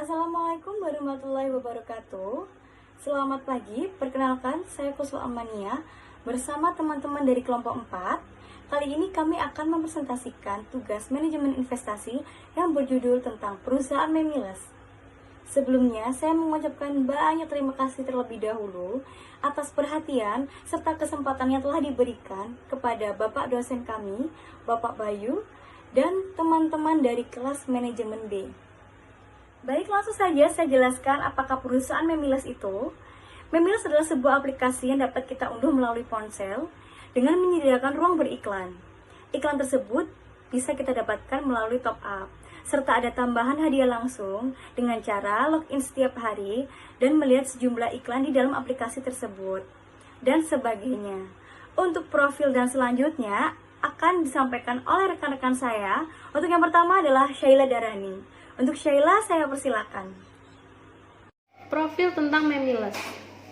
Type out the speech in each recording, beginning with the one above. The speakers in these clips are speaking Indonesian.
Assalamualaikum warahmatullahi wabarakatuh. Selamat pagi, perkenalkan saya Kuswa Amania bersama teman-teman dari kelompok 4. Kali ini kami akan mempresentasikan tugas manajemen investasi yang berjudul tentang perusahaan Memiles. Sebelumnya, saya mengucapkan banyak terima kasih terlebih dahulu atas perhatian serta kesempatan yang telah diberikan kepada Bapak dosen kami, Bapak Bayu, dan teman-teman dari kelas manajemen B. Baik, langsung saja saya jelaskan apakah perusahaan Memiles itu. Memiles adalah sebuah aplikasi yang dapat kita unduh melalui ponsel dengan menyediakan ruang beriklan. Iklan tersebut bisa kita dapatkan melalui top up, serta ada tambahan hadiah langsung dengan cara login setiap hari dan melihat sejumlah iklan di dalam aplikasi tersebut, dan sebagainya. Untuk profil dan selanjutnya akan disampaikan oleh rekan-rekan saya. Untuk yang pertama adalah Shaila Darani. Untuk Shaila, saya persilakan. Profil tentang Memiles.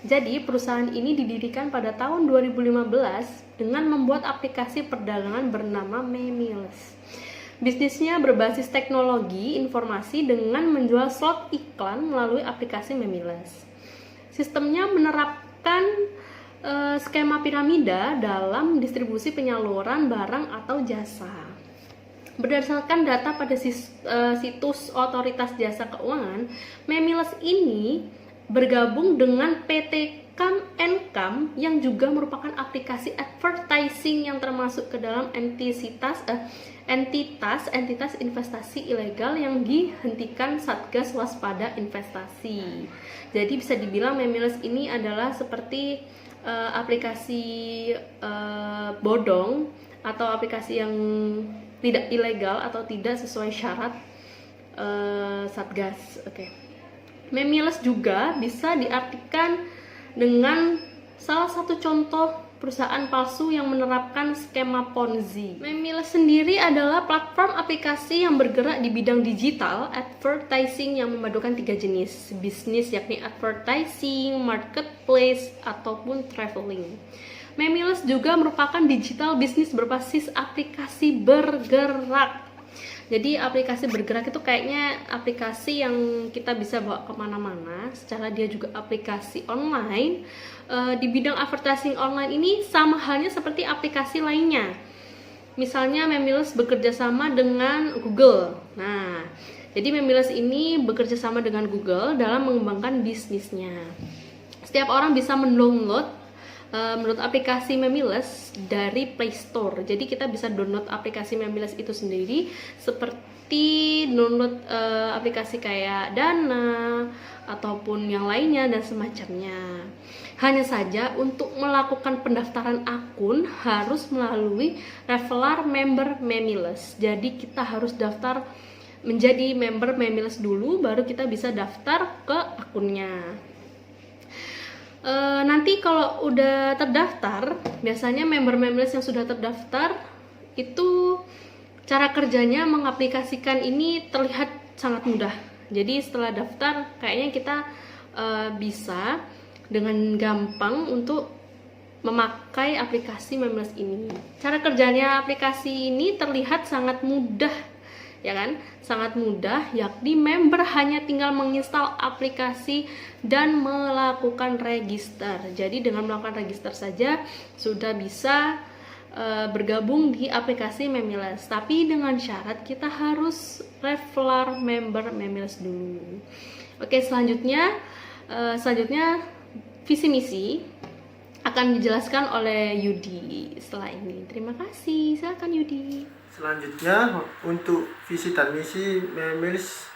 Jadi, perusahaan ini didirikan pada tahun 2015 dengan membuat aplikasi perdagangan bernama Memiles. Bisnisnya berbasis teknologi informasi dengan menjual slot iklan melalui aplikasi Memiles. Sistemnya menerapkan skema piramida dalam distribusi penyaluran barang atau jasa. Berdasarkan data pada situs Otoritas Jasa Keuangan, Memiles ini bergabung dengan PT Kam Encam yang juga merupakan aplikasi advertising yang termasuk ke dalam entitas investasi ilegal yang dihentikan Satgas Waspada Investasi. Jadi bisa dibilang Memiles ini adalah seperti aplikasi bodong atau aplikasi yang tidak ilegal atau tidak sesuai syarat Satgas. Oke. Memiles juga bisa diartikan dengan salah satu contoh perusahaan palsu yang menerapkan skema Ponzi. Memiles sendiri adalah platform aplikasi yang bergerak di bidang digital advertising yang memadukan 3 jenis bisnis, yakni advertising, marketplace, ataupun traveling. Memiles juga merupakan digital bisnis berbasis aplikasi bergerak. Jadi aplikasi bergerak itu kayaknya aplikasi yang kita bisa bawa kemana-mana. Secara dia juga aplikasi online. Di bidang advertising online ini sama halnya seperti aplikasi lainnya. Misalnya Memiles bekerja sama dengan Google. Nah, jadi Memiles ini bekerja sama dengan Google dalam mengembangkan bisnisnya. Setiap orang bisa mendownload menurut aplikasi Memiles dari Play Store. Jadi kita bisa download aplikasi Memiles itu sendiri, seperti download aplikasi kayak Dana ataupun yang lainnya dan semacamnya. Hanya saja untuk melakukan pendaftaran akun harus melalui referral member Memiles. Jadi kita harus daftar menjadi member Memiles dulu, baru kita bisa daftar ke akunnya. Nanti kalau udah terdaftar, biasanya member Memiles yang sudah terdaftar itu cara kerjanya mengaplikasikan ini terlihat sangat mudah. Jadi setelah daftar kayaknya kita bisa dengan gampang untuk memakai aplikasi Memiles ini. Cara kerjanya aplikasi ini terlihat sangat mudah, ya kan? Sangat mudah, yakni member hanya tinggal menginstal aplikasi dan melakukan register. Jadi dengan melakukan register saja sudah bisa bergabung di aplikasi Memiles. Tapi dengan syarat kita harus referral member Memiles dulu. Oke, selanjutnya visi misi akan dijelaskan oleh Yudi setelah ini. Terima kasih. Silakan Yudi. Selanjutnya untuk visi dan misi Memiles,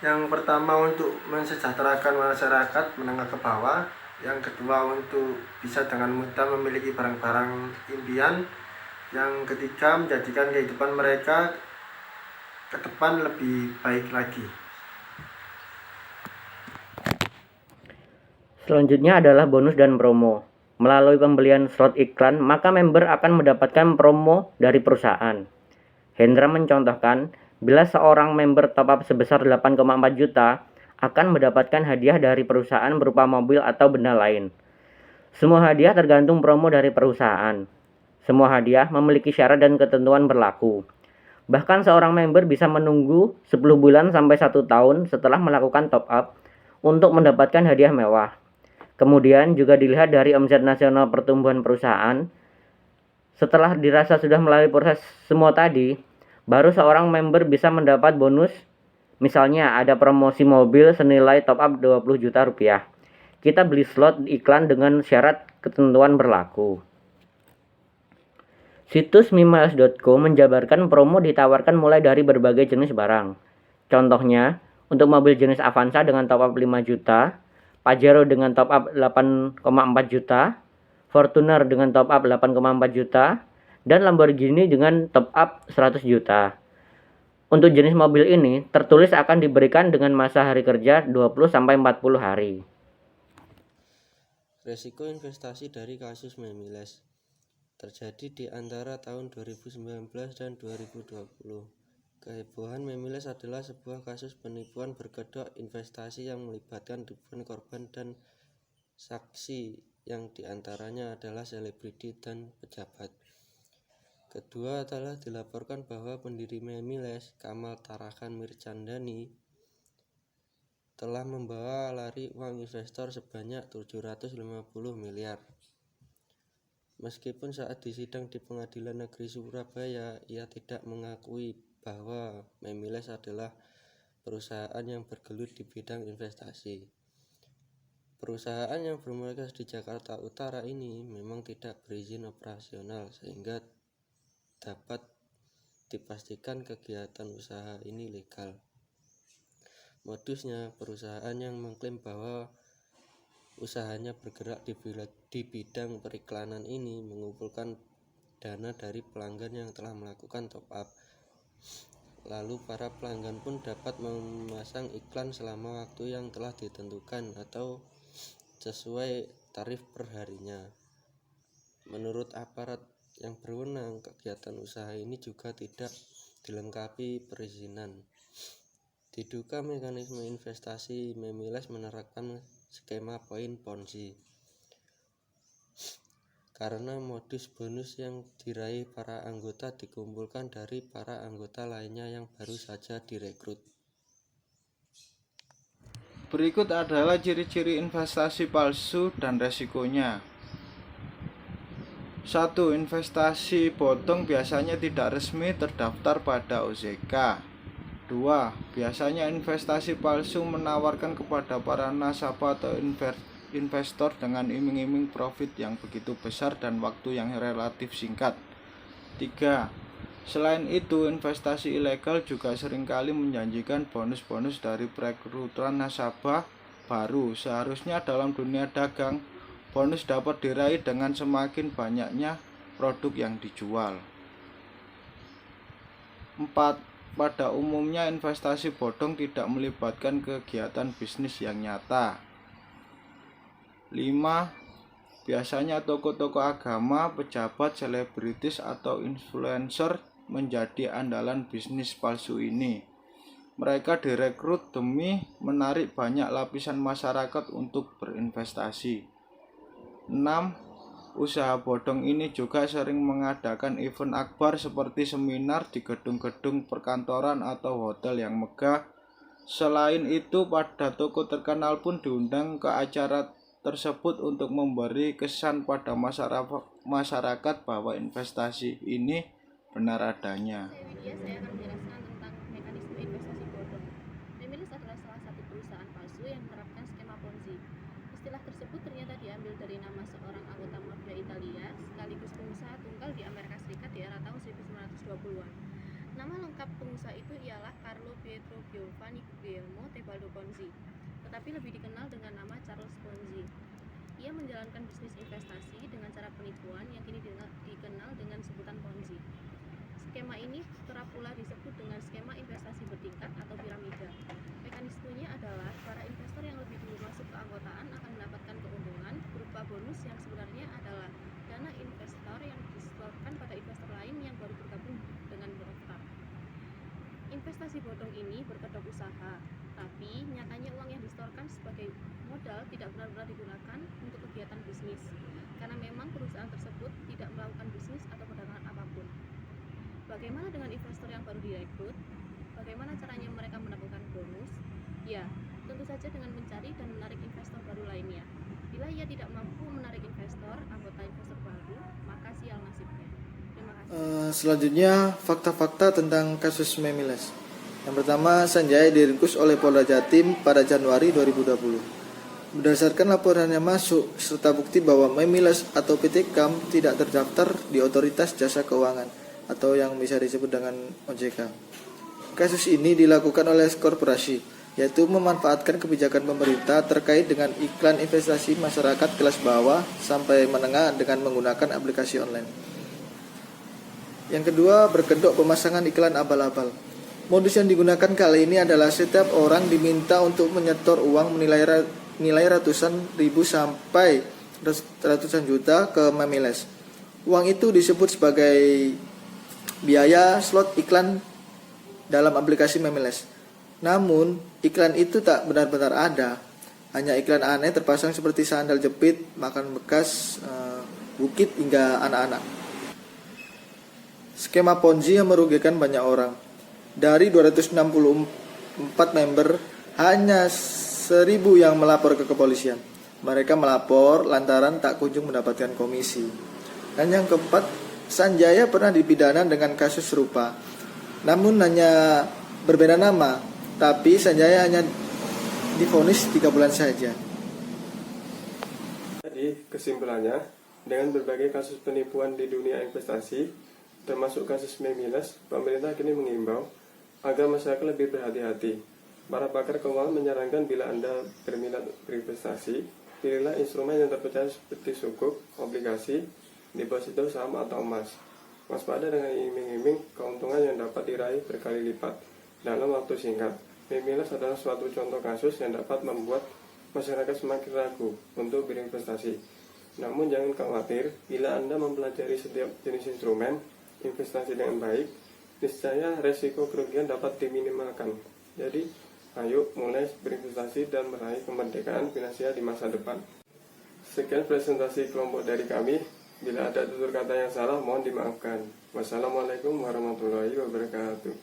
yang pertama untuk mensejahterakan masyarakat menengah ke bawah, yang kedua untuk bisa dengan mudah memiliki barang-barang impian, yang ketiga menjadikan kehidupan mereka ke depan lebih baik lagi. Selanjutnya adalah bonus dan promo. Melalui pembelian slot iklan, maka member akan mendapatkan promo dari perusahaan. Hendra mencontohkan, bila seorang member top up sebesar 8,4 juta, akan mendapatkan hadiah dari perusahaan berupa mobil atau benda lain. Semua hadiah tergantung promo dari perusahaan. Semua hadiah memiliki syarat dan ketentuan berlaku. Bahkan seorang member bisa menunggu 10 bulan sampai 1 tahun setelah melakukan top up untuk mendapatkan hadiah mewah. Kemudian juga dilihat dari omset nasional pertumbuhan perusahaan. Setelah dirasa sudah melalui proses semua tadi, baru seorang member bisa mendapat bonus. Misalnya ada promosi mobil senilai top up 20 juta rupiah. Kita beli slot iklan dengan syarat ketentuan berlaku. Situs memiles.co menjabarkan promo ditawarkan mulai dari berbagai jenis barang. Contohnya, untuk mobil jenis Avanza dengan top up 5 juta, Pajero dengan top up 8,4 juta, Fortuner dengan top up 8,4 juta, dan Lamborghini dengan top up 100 juta. Untuk jenis mobil ini, tertulis akan diberikan dengan masa hari kerja 20-40 hari. Resiko investasi dari kasus Memiles terjadi di antara tahun 2019 dan 2020. Kehebohan Memiles adalah sebuah kasus penipuan berkedok investasi yang melibatkan ribuan korban dan saksi yang diantaranya adalah selebriti dan pejabat. Kedua adalah dilaporkan bahwa pendiri Memiles, Kamal Tarakan Mirchandani, telah membawa lari uang investor sebanyak 750 miliar. Meskipun saat disidang di Pengadilan Negeri Surabaya, ia tidak mengakui bahwa Memiles adalah perusahaan yang bergelut di bidang investasi. Perusahaan yang bermarkas di Jakarta Utara ini memang tidak berizin operasional sehingga dapat dipastikan kegiatan usaha ini legal. Modusnya, perusahaan yang mengklaim bahwa usahanya bergerak di bidang periklanan ini mengumpulkan dana dari pelanggan yang telah melakukan top up. Lalu para pelanggan pun dapat memasang iklan selama waktu yang telah ditentukan atau sesuai tarif per harinya. Menurut aparat yang berwenang, kegiatan usaha ini juga tidak dilengkapi perizinan. Diduga mekanisme investasi Memiles menerapkan skema poin Ponzi karena modus bonus yang diraih para anggota dikumpulkan dari para anggota lainnya yang baru saja direkrut. Berikut adalah ciri-ciri investasi palsu dan resikonya. 1. Investasi bodong biasanya tidak resmi terdaftar pada OJK. 2. Biasanya investasi palsu menawarkan kepada para nasabah atau investor dengan iming-iming profit yang begitu besar dan waktu yang relatif singkat. 3. Selain itu, investasi ilegal juga seringkali menjanjikan bonus-bonus dari perekrutan nasabah baru. Seharusnya dalam dunia dagang, bonus dapat diraih dengan semakin banyaknya produk yang dijual. 4. Pada umumnya investasi bodong tidak melibatkan kegiatan bisnis yang nyata. 5. Biasanya tokoh-tokoh agama, pejabat, selebritis, atau influencer menjadi andalan bisnis palsu ini. Mereka direkrut demi menarik banyak lapisan masyarakat untuk berinvestasi. 6. Usaha bodong ini juga sering mengadakan event akbar seperti seminar di gedung-gedung perkantoran atau hotel yang megah. Selain itu, pada tokoh terkenal pun diundang ke acara tersebut untuk memberi kesan pada masyarakat bahwa investasi ini benar adanya. Saya akan menjelaskan tentang mekanisme investasi bodong. Memiles adalah salah satu perusahaan palsu yang menerapkan skema Ponzi. Istilah tersebut ternyata diambil dari nama seorang anggota mafia Italia sekaligus pengusaha tunggal di Amerika Serikat di era tahun 1920-an. Nama lengkap pengusaha itu ialah Carlo Pietro Giovanni Guglielmo Tebaldo Ponzi, tetapi lebih dikenal dengan nama Charles Ponzi. Ia menjalankan bisnis investasi dengan cara penipuan yang kini dikenal dengan sebutan Ponzi. Skema ini kerap pula disebut dengan skema investasi bertingkat atau piramida. Mekanismenya adalah para investor yang lebih dulu masuk keanggotaan akan mendapatkan keuntungan berupa bonus yang sebenarnya adalah dana investor yang disetorkan pada investor lain yang baru bergabung dengan daftar. Investasi bodong ini berkedok usaha, tapi nyatanya uang yang disetorkan sebagai modal tidak benar-benar digunakan untuk kegiatan bisnis, karena memang perusahaan tersebut tidak melakukan bisnis atau perdagangan apapun. bagaimana dengan investor yang baru direkrut? Bagaimana caranya mereka mendapatkan bonus? Ya, tentu saja dengan mencari dan menarik investor baru lainnya. Bila ia tidak mampu menarik anggota investor baru, maka sial nasibnya. Terima kasih. Selanjutnya, fakta-fakta tentang kasus Memiles. Yang pertama, Sanjaya diringkus oleh Polda Jatim pada Januari 2020. Berdasarkan laporan yang masuk, serta bukti bahwa Memiles atau PT KAM tidak terdaftar di Otoritas Jasa Keuangan atau yang bisa disebut dengan OJK. Kasus ini dilakukan oleh korporasi, yaitu memanfaatkan kebijakan pemerintah terkait dengan iklan investasi masyarakat kelas bawah sampai menengah dengan menggunakan aplikasi online. Yang kedua, berkedok pemasangan iklan abal-abal. Modus yang digunakan kali ini adalah setiap orang diminta untuk menyetor uang nilai ratusan ribu sampai ratusan juta ke Memiles. Uang itu disebut sebagai biaya slot iklan dalam aplikasi Memiles. Namun, iklan itu tak benar-benar ada. Hanya iklan aneh terpasang seperti sandal jepit, makan bekas, bukit hingga anak-anak. Skema Ponzi yang merugikan banyak orang. Dari 264 member, hanya 1.000 yang melapor ke kepolisian. Mereka melapor lantaran tak kunjung mendapatkan komisi. Dan yang keempat, Sanjaya pernah dipidana dengan kasus serupa. Namun hanya berbeda nama, tapi Sanjaya hanya divonis 3 bulan saja. Jadi kesimpulannya, dengan berbagai kasus penipuan di dunia investasi, termasuk kasus Memiles, pemerintah kini mengimbau agar masyarakat lebih berhati-hati. Para pakar keuangan menyarankan bila Anda berminat berinvestasi, pilihlah instrumen yang terpercaya seperti sukuk, obligasi, deposito saham atau emas. Waspada dengan iming-iming keuntungan yang dapat diraih berkali lipat dalam waktu singkat. Memiles adalah suatu contoh kasus yang dapat membuat masyarakat semakin ragu untuk berinvestasi. Namun jangan khawatir, bila Anda mempelajari setiap jenis instrumen investasi dengan baik, niscaya resiko kerugian dapat diminimalkan. Jadi, ayo mulai berinvestasi dan meraih kemerdekaan finansial di masa depan. Sekian presentasi kelompok dari kami. Bila ada tutur kata yang salah, mohon dimaafkan. Wassalamualaikum warahmatullahi wabarakatuh.